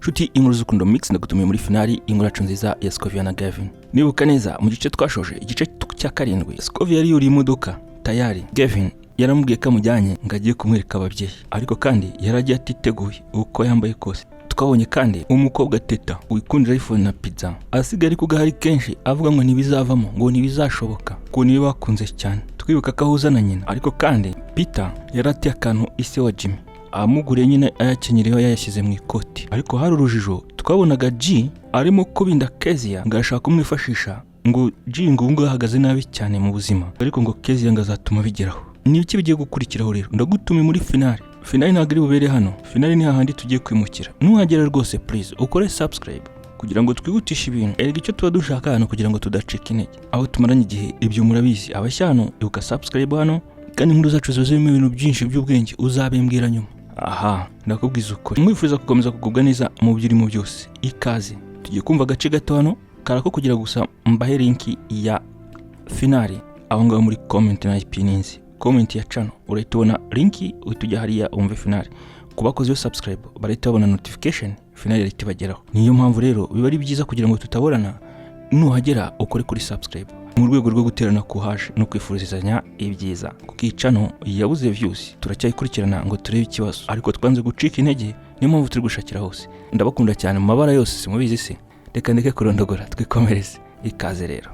Shuti inkuru z'urukundo mix ndagutumiye muri finali inkuru yacu nziza ya Scovia na Gavin. Nibuka neza mu gice twashoje igice cya 7 Scovia yari yuri imodoka tayari. Gavin yaramubwiye ko amujyanye ngagiye kumwereka ababyeyi, ariko kandi yaragiye atiteguye uko yambaye kose. Twabonye kandi umukobwa Teta wikundira iPhone na pizza asigaye ari kugahari kenshi avuga ngo ntibizavamo, ngo ntibizashoboka, ko niwe bakunze cyane. Twibuka ko ahuza na nyina, ariko kandi Peter yaratiye akantu ise wa Jimmy amuguriye nyine ayakenyereho yayashyize mu ikoti. Ariko hari urujijo, twabonaga G arimo kubinda Kezia ngashaka kumwifashisha ngo G ngo ahagaze nabi cyane mu buzima, ariko ngo Kezia ngazatuma bigeraho. Niki bigiye gukurikiraho rero? Ndagutumiye muri finali. Finali ntabwo iri bubere hano, finali ni hahandi tugiye kwimukira. Nuhagera rwose please ukore subscribe kugira ngo twihutishe ibintu. Erega icyo tuba dushaka hano kugira ngo tudacika intege. Aho tumaranye igihe ibyo murabizi. Abashyano ibuka subscribe hano, kandi inkuru zacu zirimo ibintu byinshi by'ubwenge uzabimbwira nyuma. Aha, ndakubwiza ukuri. Mwifuza gukomeza kugubwa neza mu byirimo byose. Ikaze. Tugiye kumva agace gato hano karako kugira gusa mbahe link ya finali aho ngaho muri comment na ipininzi. Comment ya channel urahita linki utujya hariya umve finali. Kubakoze yo subscribe barahita babona notification finali irahita bageraho. Niyo mpamvu rero biba ari byiza kugira ngo tutaborana, nuhagera ukore kuri subscribe mu rwego rwo guterana kuhaje no kwifurizanya ibyiza. Kuko iyi channel yabuze views, turacyayikurikirana ngo turebe ikibazo, ariko twanze gucika intege, niyo mpamvu turi gushakira hose. Ndabakunda cyane mu mabara yose, simubizi se. Reka ndeke kurondogora, twikomereze. Ikaze rero.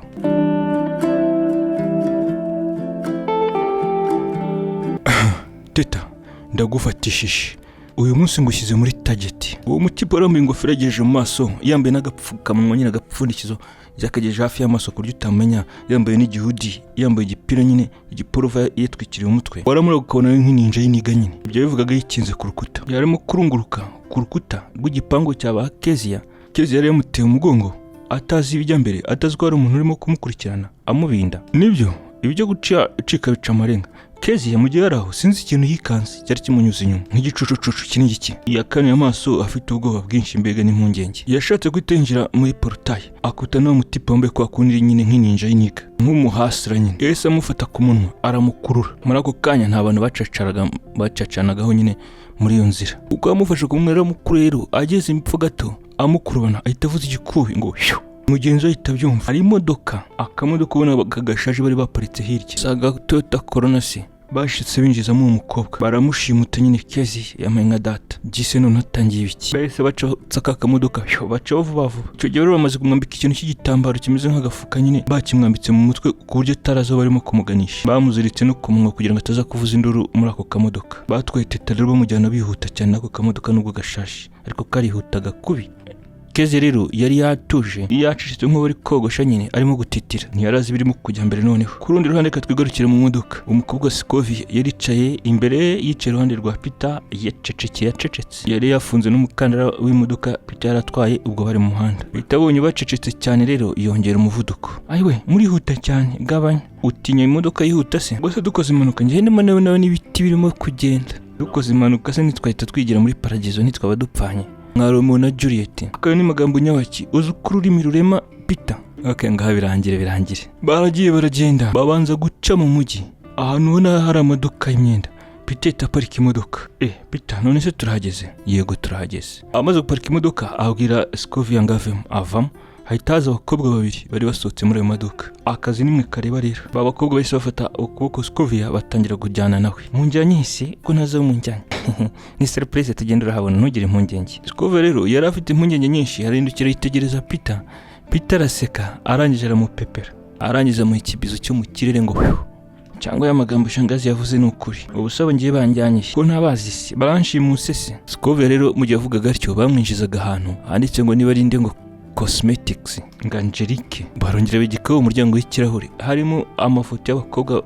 Teta, ndagufatishije. Uyu munsi ngushyize muri target. Uwo mutipe arambaye ingofero yagejeje mu maso, yambaye n'agapfukamunwa nyine agapfundikizo yakagejeje hafi y'amaso kuryo utamenya, yambaye n'igihudi, yambaye igipira nyine igiporova yitwikiriye umutwe. Waramura ukabona nk'ininja y'iniga nyine. Ibyo bivugaga yikinze ku rukuta. Yarimo kurunguruka ku rukuta rw'igipangu cyaba Kezia. Kezia yari yamuteye umugongo, atazi ibijya mbere, atazi ko hari umuntu urimo kumukurikirana amubinda. Nibyo ibyo gucika bica amarenga. Kezia mu gihe yaraho sinzi ikintu yikanze cyari kimunyuze inyuma nk'igicucucucu kinini giki. Yakanuye amaso afite ubwoba bwinshi mbega n'impungenge. Yashatse kwitenjira muri portail akuta no mutipe wambaye kwa kundi nyine nk'ininja y'iniga nk'umuhasira nyine. Yahise amufata ku munwa aramukurura. Muri ako kanya nta bantu bacacanagaho nyine muri iyo nzira. Uko amufashe ku munwa mukuru rero ageze impfu gato amukurubana ahita avuza igikubi ngo hyo. Mugenzi we itabyumva. Hari imodoka, akamodoka ubona kagashaje bari baparitse hirya. Saga Toyota Corona se bashitse binjizamo umukobwa, baramushimuta nyine Kezia yamaye nka data. Gise none atangiye ibiki. Bahise baca akamodoka baca vuba. Icyo gihe rero bamaze kumwambika ikintu cy'igitambaro kimeze nk'agafuka nyine, bakimwambitse mu mutwe ku buryo tarazo barimo kumuganisha. Bamuziritse no kumunwa kugira ngo ataza kuvuza induru muri ako kamodoka. Batwaye Teta rero bamujyana bihuta cyane nako kamodoka nubwo gashashi, ariko karihutaga kubi. Kezia rero yari yatuje, yacishije nk'uri kogosha nyine arimo gutitira. Ntiyarazi birimo kujya mbere noneho. Ku rundi ruhande katwigarukire mu modoka. Umukobwa Scovia yaricaye imbere, yicaye iruhande rwa Peter yacecetse. Yari yafunze n'umukandara w'imodoka Peter yaratwaye ubwo bari mu muhanda. Peter abonye bacecetse cyane rero yongera umuvuduko. Ayiwe murihuta cyane, gabanya. Utinya imodoka yihuta se? Gusa dukoze impanuka ngendemo nawe n'ibiti birimo kugenda. Dukoze impanuka se nitwahita twigira muri paradizo nitwaba dupfanye. Romeo na Juliet. Akayo ni magambo nyabaki uzi ururimi rurema Peter. Okay, ngaha birangire. Baragiye baragenda babanza guca mu mujyi ahantu ubona hari amaduka y'imyenda. Peter aparika imodoka. Peter none se turahageze? Yego turahageze. Amaze guparika imodoka abwira Scovia ngo avamo. Hahitaza abakobwa babiri bari basohotse muri ayo maduka. Akazi nimwe kareba rero. Ba bakobwa bahise bafata ukuboko Scovia batangira kujyana nawe. Munjyanye isi ko nazo munjyanye. Ni surprise tugendera habona ntugire impungenge. Scovia rero yari afite impungenge nyinshi, yarindukira yitegereza Peter. Peter araseka arangije aramupepera. Arangiza mu ikibizo cyo mu kirere ngo cyangwa y'amagambo shangazi yavuze n'ukuri. Ubusaba ngiye banjyanye ko ntabazi se baranshimuse se. Scovia rero mu gihe avugaga atyo bamwinjizaga ahantu handitse ngo niba rinde ngo cosmetics Angelique. Barongera bigikaho umuryango w'ikirahure, harimo amafoto y'abakobwa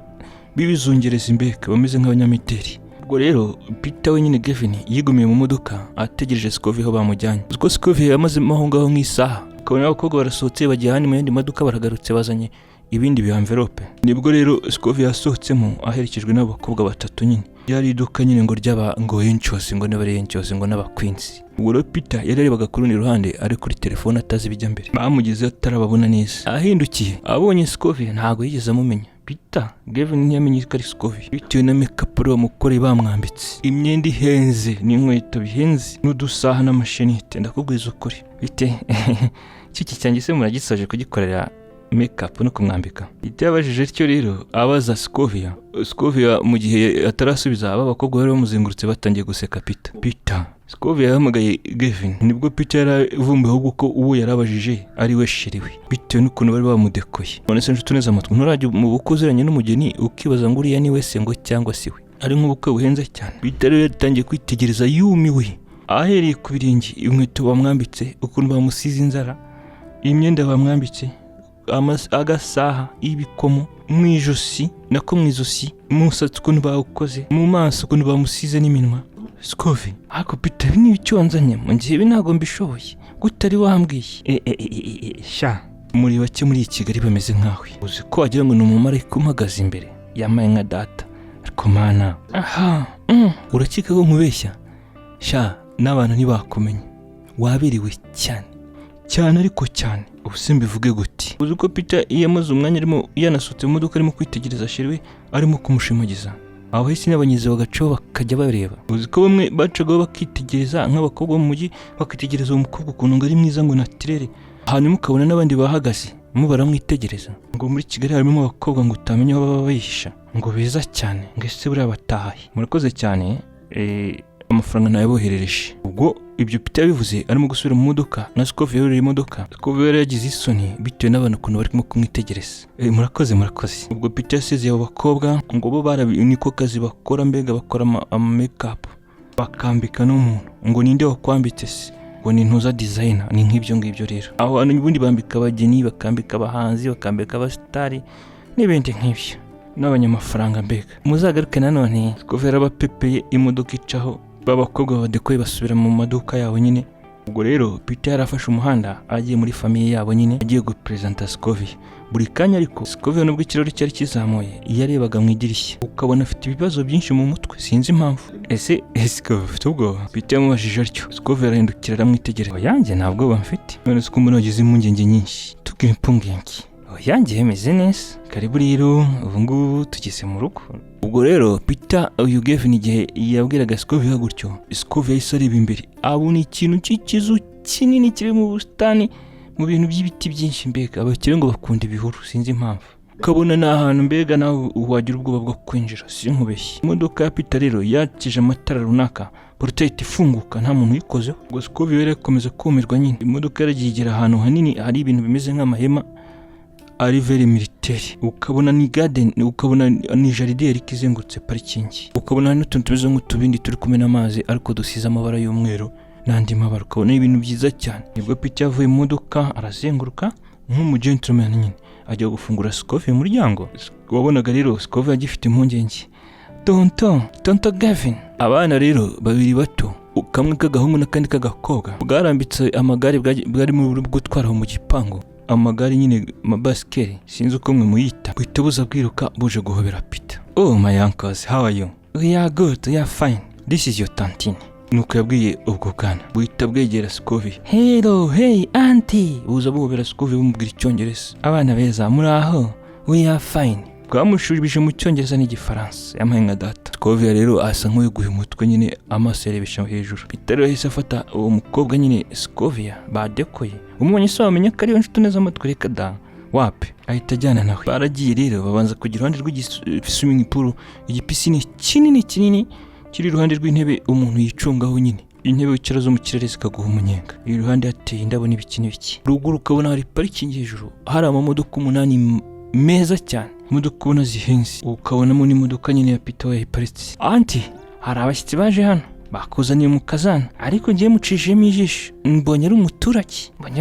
bibizungereza imbeka bameze nk'abanyamiteri. Ubwo rero Peter wenyine Gavin yigumiye mu modoka ategereje Scovia aho bamujyanye. Ubwo Scovia yamaze aho ngaho nk'isaha, akabona abakobwa barasohotse bagiye hano mu yandi maduka, baragarutse bazanye ibindi bi-envelope. Nibwo rero Scovia yasohotsemo aherekejwe n'abakobwa batatu nyine. Yari iduka nyine ngo ryaba ngo henchose ngo n'abari henchose ngo n'abaqueens. Ubwo rero Peter yararebaga ku rundi ruhande ari kuri telefone atazi bijya mbere. Bamugeze atarababona neza. Ahindukiye abonye Scovia ntago yigeze amumenya. Peter Gavin ntiyamenye ko ari Scovia bitewe na makeup bamukore bamwambitse imyenda ihenze n'inkweto bihenze n'udusaha n'amashenete ndakubwiza ukuri bite kiki cyanjye se muragisoje kugikorera makeup no kumwambika itabajije cyo rero abaza Scovia mu gihe atarasubiza aba bakobwa bari bamuzengurutse batangiye guseka Peter Scovia yahamagaye Gavin nibwo Peter yaravumbuye ahubwo ko uwo yarabajije ari we shiriwe bitewe n'ukuntu bari bamudekoye none se nshuti neza amatwi nturajye mu bukuziranye n'umugeni ukibaza ngo uriya ni we se ngo cyangwa si we ari nk'ubukwe buhenze cyane Peter yatangiye kwitegereza yumiwe ahereye ku birenge inkweto bamwambitse ukuntu bamusize inzara imyenda bamwambitse agasaha ibikomo mu ijosi nako mu izosi umusatsi ukuntu bawukoze mu maso ukuntu bamusize n'iminwa Scovia ako Peter n'ibicyo wanzanye mu gihe binago mbishoboye gutari wambwiye sha muri bake muri Kigali bameze nkawe uzi ko wagira ngo ni umumarayika umagaze imbere yamaye nka data ariko mana urakika ko nkubeshya sha n'abantu ntibakumenye wabiriwe cyane ariko cyane ubusimbi vuge guti uzi ko Peter yamaze umwanya arimo yanasutse mu modoka arimo kwitegereza shiriwe arimo kumushimagiza aho hisi n'abanyizi bagacaho bakajya bareba uzi ko bamwe bacagaho bakitegereza nk'abakobwa mu mujyi bakitegereza umukobwa ukuntu ngo ari mwiza ngo natirere hanyuma ukabona n'abandi bahagaze mu baramwitegereza ngo muri Kigali harimo abakobwa ngo utamenya aho baba bayihisha ngo beza cyane ngo ese buriya batahaye murakoze cyane amafaranga nayaboherereje ubwo ibyo Peter yabivuze arimo gusubira mu modoka na Scovia yari imodoka Scovia yari yagize isoni bitewe n'abantu ukuntu barimo kumwitegereza murakoze ubwo Peter yasezeye abo bakobwa ngo bo niko kazi bakora mbega bakora makeup bakambika n'umuntu ngo ninde wakwambitse se ngo ni ntuza designer ni nk'ibyo ngibyo rero aho hano ubundi bambika abageni bakambika abahanzi bakambika abastari n'ibindi nk'ibyo n'abanyamafaranga mbega muzagaruke nanone Scovia yarabapepeye imodoka icaho babakobwa badekoye basubira mu maduka yabo nyine ubwo rero Peter yarafashe umuhanda agiye muri famiye yabo nyine agiye gupresenta Scovia buri kanya ariko Scovia nubwo ikirori cyari kizamuye yarebaga mu idirishya ukabona afite ibibazo byinshi mu mutwe sinzi impamvu ese Scovia ufite ubwoba Peter yamubajije atyo Scovia arahindukira aramwitegereza yanjye ntabwo bamfite none se ko mbona wagize impungenge nyinshi tubwire impungenge yanjye yemeze neza karibu rero ubu ngubu tugeze mu rugo ubwo rero Peter uyu Gavin igihe yabwiraga Scovia gutyo Scovia yahise areba imbere abona ikintu cy'ikizu kinini kiri mu busitani mu bintu by'ibiti byinshi mbega abakire ngo bakunda ibihuru sinzi impamvu ukabona ni ahantu mbega nawe wagira ubwoba bwo kwinjira sinkubeshye imodoka ya Peter rero yakije amatara runaka portail ifunguka nta muntu uyikozeho ubwo Scovia yari akomeza kumirwa nyine imodoka yaragiye igera ahantu hanini hari ibintu bimeze nk'amahema ari very militaire ukabona ni garden ukabona ni jardin yari kizengurutse parikingi ukabona n'utuntu tumeze nk'utubindi turi kumena amazi ariko dusize amabara y'umweru n'andi mabara ukabona ibintu byiza cyane nibwo Peter yavuye mu modoka arazenguruka nk'umugentleman nyine ajya gufungura Scovia umuryango wabonaga rero Scovia agifite impungenge tonto Gavin abana rero babiri bato kamwe k'agahungu n'akandi k'agakobwa bwarambitse amagare bwari mu gutwara mu gipangu amagare nyine mabasikeri sinzi uko mwe muyita buhita buza bwiruka buje guhobera Peter oh my uncles how are you we are good we are fine this is your tantine nuko yabwiye ubwo bwana buhita bwegera Scovia hello hey auntie buza buhobera Scovia bumubwira icyongereza abana beza muri aho we are fine bwamushubije mu cyongereza n'igifaransa yamaye nka data Scovia rero asa nk'uguye umutwe nyine amaso yarebesha hejuru Peter yahise afata uwo mukobwa nyine Scovia badekoye umubonye se wamenya ko ariyo nshuti neza amatwi reka da wapi ahita ajyana nawe baragiye rero babanza kugira iruhande rw'igisumingi pool igipisine kinini kiri iruhande rw'intebe umuntu yicungaho nyine intebe wicara zo mu kirere zikaguha umunyenga iruhande hateye indabo n'ibiki ruguru ukabona hari parikingi hejuru hari amamodoka 8 meza cyane imodoka ubona zihenze ukabonamo n'imodoka nyine ya Peter yayiparitse anti hari abashyitsi baje hano bakuzaniye mu kazana ariko ngiye mucishemo ijisho mbonye ari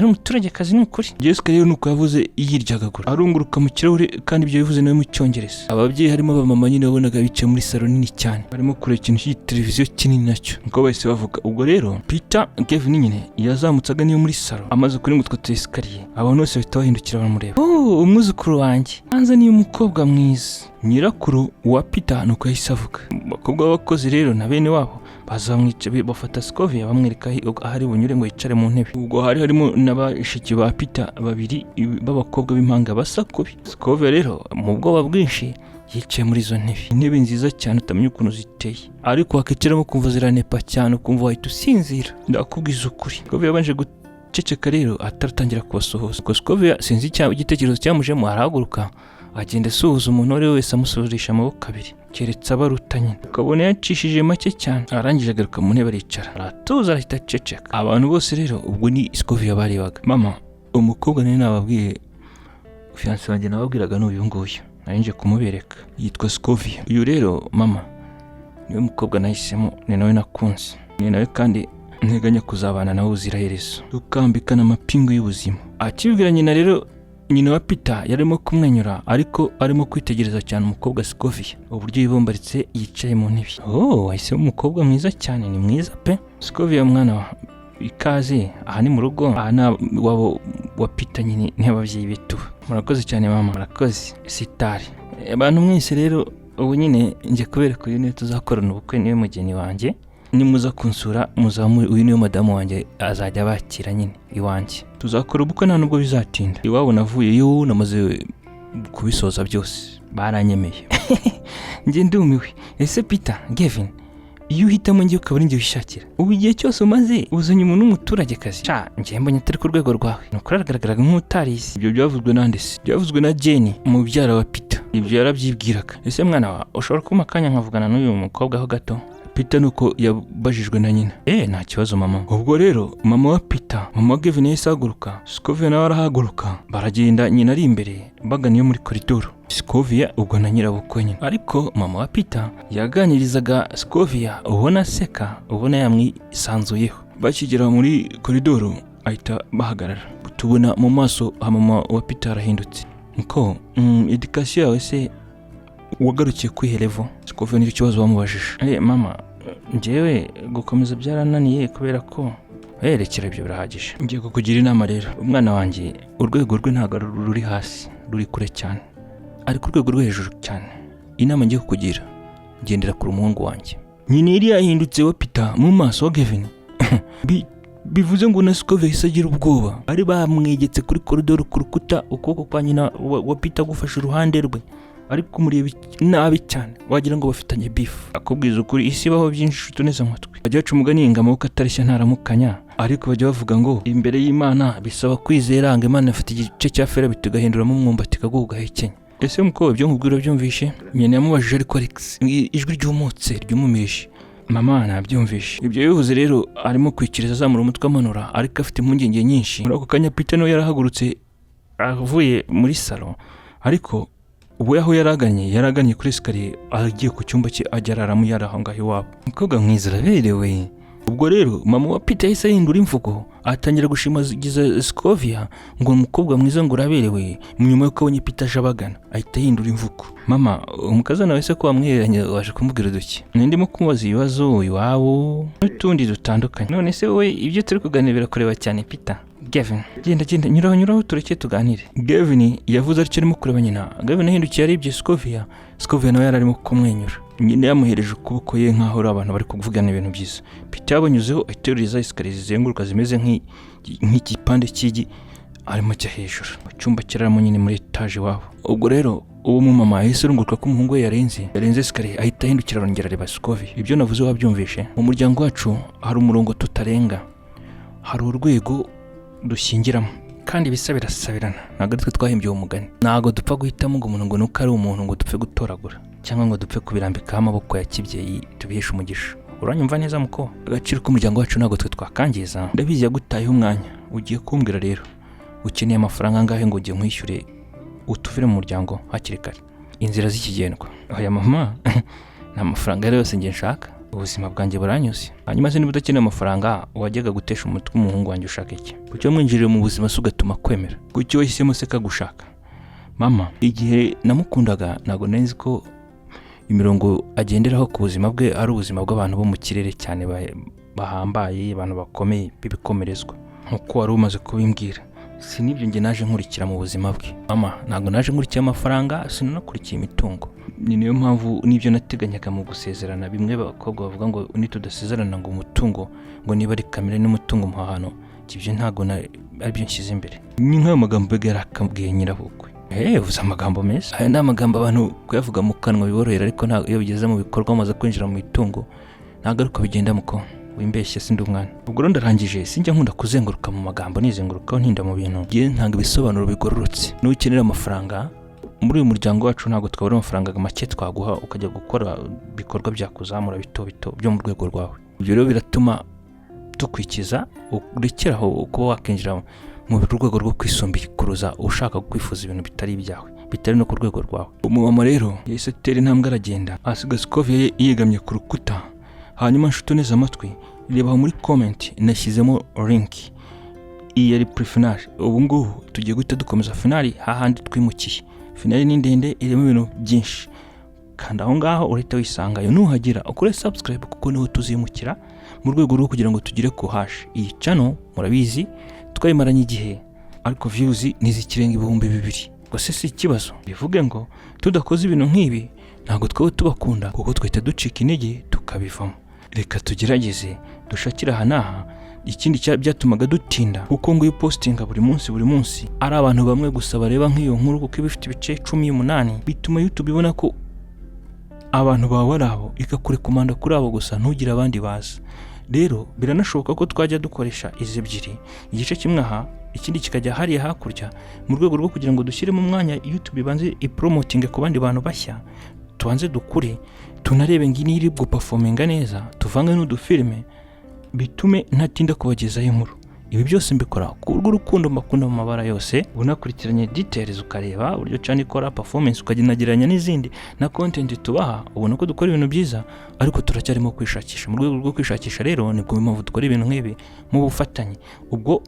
umuturage kazi n'ukuri Jessica rero nuko yavuze yiryagagura arunguruka mu kirahure kandi ibyo bivuze nawe mu cyongereza ababyeyi harimo abamama nyine babonaga bicaye muri salo nini cyane barimo kureba ikintu cy'iteleviziyo kinini nacyo niko bahise bavuga ubwo rero Peter Gavin nyine yazamutsaga niyo muri salo amaze kuri ngutwa tuesikariye abantu bose bahita bahindukira baramureba umwuzukuru wanjye hanze niyo umukobwa mwiza nyirakuru wa Peter nuko yahise avuga. Abakobwa b'abakozi rero na bene wabo bazamwica bafata Scovia bamwereka ahari bunyure ngo yicare mu ntebe. Ubwo harimo n'abashiki ba Peter babiri b'abakobwa b'impanga basa kubi. Scovia rero mu bwoba bwinshi yicaye muri izo ntebe. Intebe nziza cyane utamenya ukuntu ziteye, ariko wakicaramo kumva ziranepa cyane, ukumva wahita usinzira. Ndakubwiza ukuri, Scovia yabanje guceceka rero ataratangira kubasohoza. Ubwo Scovia sinzi igitekerezo cyamujemo, arahaguruka agenda asuhuza umuntu wari wese amusuhurisha amaboko abiri, keretse abaruta nyine. Ukabona yacishije make cyane, arangije agaruka mu ntebe aricara, aratuza arahita aceceka. Abantu bose rero ubwo ni Scovia barebaga. Mama, umukobwa nari nababwiye, fiancé wanjye nababwiraga n'uyu nguyu, narinje kumubereka, yitwa Scovia. Uyu rero mama niwe mukobwa nahisemo, ni nawe nakunze, ni nawe kandi nteganya kuzabana nawe uziraherezo, tukambikana amapingu y'ubuzima. Akibwira nyina rero, nyina wa Peter yarimo kumwenyura, ariko arimo kwitegereza cyane umukobwa Scovia uburyo yibombaritse yicaye mu ntebe. Wahise umukobwa mwiza cyane, ni mwiza pe. Scovia mwana wa ikaze, aha ni mu rugo, aha na wabo wa Peter nyine n'abavyeyi betu. Murakoze cyane mama, murakoze sitari. Abantu mwese rero ubu nyine nje kubereka uyu niwe tuzakorana ubukwe, niwe mugeni wanjye. Nimuza kunsura muzamuri, uyu niwe madamu wanjye azajya bakira nyine iwanjye. Tuzakora ubukwe nta nubwo bizatinda. Iwabo navuyeyo namaze kubisoza byose, baranyemeye. Nje ndumiwe. Ese Peter, Gavin, iyo uhitamo ngiye ukaba ngiye wishakira, ubu igihe cyose umaze uzanye umuntu w'umuturage kazi, ngiye mbonye atari ku rwego rwawe, nuko aragaragaraga nk'utarizi. Ibyo byavuzwe nande se? Byavuzwe na Jenny, umubyara wa Peter. Ibyo yarabyibwiraga. Ese mwana wa, ushobora kuma kanya nkavugana n'uyu mukobwa ho gato? Peter nuko yabajijwe na nyina. Nta kibazo mama. Ubwo rero mama wa Peter, mama wa Gavin yahise ahaguruka, Scovia nawe arahaguruka, baragenda, nyina ari imbere baganiye muri koridoro. Scovia ubwo na nyirabukwe nyine, ariko mama wa Peter yaganirizaga Scovia ubona aseka, ubona yamwisanzuyeho. Bakigera muri koridoro ahita bahagarara, tubona mu maso ha mama wa Peter arahindutse. Nko education yawe se wagarukiye kwihelevo? Scovia n'icyo kibazo bamubajije. Mama, njyewe gukomeza byarananiye kubera ko rekera ibyo birahagije. Ngiye kukugira inama rero, umwana wanjye urwego rwe ntabwo ruri hasi, ruri kure cyane, ari ku rwego rwo hejuru cyane. Inama ngiye kukugira, gendera ku umuhungu wanjye. Nyine yari yahindutse wa Peter mu maso wa Gavin. Bivuze ngo na Scovia yahise agira ubwoba, ari bamwegetse kuri koridoro ku rukuta, ukuboko kwa nyina wa Peter gufashe uruhande rwe, ari kumureba nabi cyane, wagira ngo bafitanye beef. Akubwiza ukuri, isi baho byinshi tuneze amatwi. Bajya baca umugani ngo amaboko atareshya ntaramukanya, ariko bajya bavuga ngo imbere y'Imana bisaba kwizera, ngo Imana ifite igice cya fera bitugahinduramo umwumbati kaguhekenya. Ese mukobwa ibyo nkubwira byumvishe? Nyine yamubajije ariko Alex, ijwi ry'umutse ryumumishe. Mama nabyumvishe. Ibyo bivuze rero arimo kwikiriza azamura umutwe amanura, ariko afite impungenge nyinshi. Muri ako kanya Peter no yarahagurutse avuye muri salon, ariko ubu yaho yaraganye kuri escalier, agiye ku cyumba cye ajya araramo yarahanga iwabo. Mukobwa mwiza uraberewe. Ubwo rero mama wa Peter yahise ahindura imvugo, atangira gushimagiza Scovia ngo umukobwa mwiza ngo uraberewe. Nyuma yo kubonye Peter jabagana ahita ahindura imvugo. Mama, umukazana wese ko wamwiranye waje kumubwira duki? Ndimo kumubaza ibibazo iwabo n'utundi dutandukanye. None se wowe ibyo turi kuganira birakureba cyane Peter? Gavin, genda nyuraho tureke tuganire. Gavin yavuze atyo arimo kureba nyina. Gavin ahindukiye aribye Scovia. Scovia nawe yararimo kumwenyura. Nyina yamuhereje ukuboko ye nkaho ari abantu bari kuvugana ibintu byiza. Peter yabonyuzeho ateruriza escalier zizenguruka zimeze nk'igipande cy'igi, arimo cya hejuru mu cyumba kiraramo nyine muri etage wabo. Ubwo rero uwo mu mama yahise arunguruka ko umuhungu we yarenze escalier, ahita ahindukira arongera areba Scovia. Ibyo navuze wabyumvishe? Mu muryango wacu hari umurongo tutarenga, hari urwego dushyingiramo, kandi bisa birasabirana. Ntabwo twe twahimbye uwo mugani. Ntabwo dupfa guhitamo ngo umuntu ngo nuko ari umuntu ngo dupfe gutoragura, cyangwa ngo dupfe kubirambikaho amaboko ya kibyeyi tubihesha umugisha. Uranyumva neza muko? Agaciro k'umuryango wacu ntabwo twe twakangiza. Ndabizi yagutayeho umwanya, ugiye kumbwira rero ukeneye amafaranga angahe ngo ugiye nkwishyure utuvire mu muryango hakiri kare? Inzira z'ikigendwa. Oya mama, nta mafaranga yose ngiye nshaka, ubuzima bwanjye buranyuze. Hanyuma se niba udakeneye amafaranga wajyaga gutesha umutwe umuhungu wanjye ushaka iki? Kuki wamwinjiriye mu buzima se ugatuma kwemera? Kuki wahisemo se kagushaka? Mama, igihe namukundaga ntabwo nzi ko imirongo agenderaho ku buzima bwe ari ubuzima bw'abantu bo mu kirere cyane bahambaye, abantu bakomeye bibikomerezwa nkuko wari umaze kubimbwira. si nibyo njye naje nkurikira mu buzima bwe. Mama ntabwo naje nkurikiye amafaranga, sinanakurikiye imitungo. Ni niyo mpamvu nibyo nateganyaga mu gusezerana. Bimwe abakobwa bavuga ngo nitudasezerana ngo umutungo ngo niba ari kamere n'umutungo mu hano, ibyo ntabwo aribyo nshyize imbere. Ni nk'ayo magambo yarakabwiye nyirabukwe. Uvuze amagambo meza. Aya ni amagambo abantu kuyavuga mu kanwa biborohera, ariko iyo bigeze mu bikorwa maze kwinjira mu mitungo ntabwo ariko bigenda muko wimbeshye sindi umwana. Ubwo ndarangije, sinjya nkunda kuzenguruka mu magambo, nizengurukaho ntinda mu bintu. Ngiye ntanga ibisobanuro bigororotse. N'ukenera amafaranga muri uyu muryango wacu ntabwo twabura amafaranga make twaguha ukajya gukora bikorwa byakuzamura bito bito byo mu rwego rwawe. Ibyo rero biratuma tukwikiza urekeraho kuba wakinjira mu rwego rwo kwisumbikuruza ushaka kwifuza ibintu bitari ibyawe, bitari no ku rwego rwawe. Umumama rero yahise atera intambwe aragenda, asigaza ikofi yegamye ku rukuta. Hanyuma nshuti neza amatwi, reba muri comment nashyizemo link. Iyi yari pre-finale. Ubu ngubu tugiye guhita dukomeza finale hahandi twimukiye. Finale ni ndende, irimo ibintu byinshi. Kanda aho ngaho urahita wisangayo. Nuhagira ukore subscribe kuko niho tuzimukira mu rwego rwo kugira ngo tugire ku hash. Iyi channel murabizi twayimaranye igihe, ariko views nizikirenga 2,000. Gusa si ikibazo. Bivuge ngo tudakoze ibintu nk'ibi ntabwo twawe tubakunda kuko twahita ducika intege tukabivamo. Reka tugerageze dushakira hanaha. Ikindi byatumaga dutinda kuko ngo postinga buri munsi ari abantu bamwe gusa bareba nk'iyo nkuru kuko ibifite ibice 18 bituma YouTube ibona ko abantu bawe arabo ikakure komanda kuri abo gusa ntugira abandi baza. Rero biranashoboka ko twajya dukoresha izi ebyiri, igice kimwe aha ikindi kikajya hariya hakurya, mu rwego rwo kugira ngo dushyire mu mwanya YouTube banze ipromoting ku bandi bantu bashya, tubanze dukure tunarebe ngini iri bwo performinga neza, tuvange n'udufilme bitume ntatinda kubagezaho inkuru. Ibi byose mbikora ku rw'urukundo mbakunda mu mabara yose. Unakurikiranye details ukareba uburyo cyane ikora performance, ukaginageranya n'izindi na content tubaha, ubona ko dukora ibintu byiza, ariko turacyarimo kwishakisha. Mu rwego rwo kwishakisha rero nibwo impamvu dukora ibintu nk'ibi mu bufatanye. Ubwo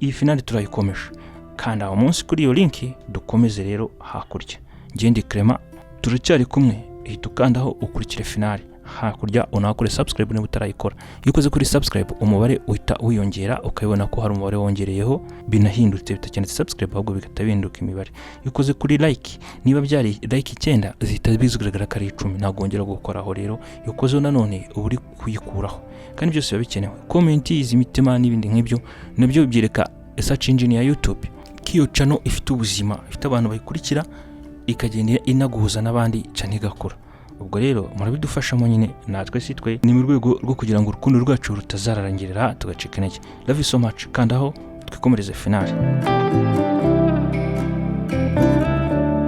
iyi finale turayikomeje, kandi aho munsi kuri iyo link dukomeze rero hakurya. Ngende Clement turacyari kumwe, ihita ukandaho ukurikire finale hakurya, unakore subscribe niba utarayikora. Iyo ukoze kuri subscribe umubare uhita wiyongera, ukabona ko hari umubare wongereyeho binahindutse, bitakeneye subscribe ahubwo bigata bihinduka imibare. Iyo ukoze kuri like, niba byari like 9 zihita bizugaragara kari 10, ntabwo wongera gukoraho. rero iyo ukoze nanone uri kuyikuraho, kandi byose biba bikenewe. Comment izi mitima n'ibindi nk'ibyo nabyo byereka search engine ya YouTube kiyo channel ifite ubuzima, ifite abantu bayikurikira, ikagenda inaguhuza n'abandi cyane igakora. Ubwo rero murabidufashamo nyine, natwe si twe, ni mu rwego rwo kugira ngo urukundo rwacu rutazararangirira tugacika intege. Love you so much. Kandaho twikomereze finale.